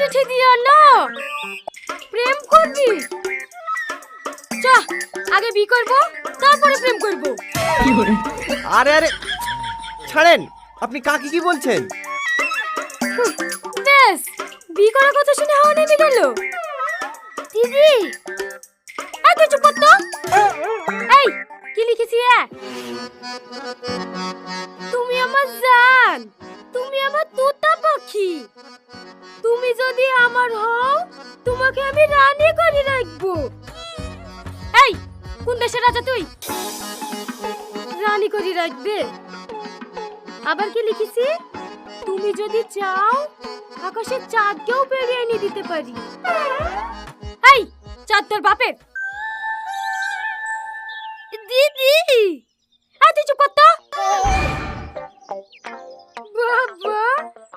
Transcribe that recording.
চিঠি দিয়া না প্রেম করবি? চ আগে বি করব, তারপরে প্রেম করব। আরে আরে ছাড়েন, আপনি কাকে কি বলছেন? বেশ, বি করার কথা শুনে হাওয়া নেমে গেল। দিদি এত চুপ কর তো। এই কি লিখেছি? তুমি আমার জান, তুমি আমার তোতা পাখি। তুমি যদি আমার হও, তোমাকে আমি রানী করে রাখবো। এই কোন দেশের রাজা তুই? রানী করে রাখবে? আবার কি লিখেছি? তুমি যদি চাও আকাশের চাঁদকেও পেরিয়ে এনে দিতে পারি। এই চাঁদ তোর বাপের। দিদি এত চুপ কর তো। বাবা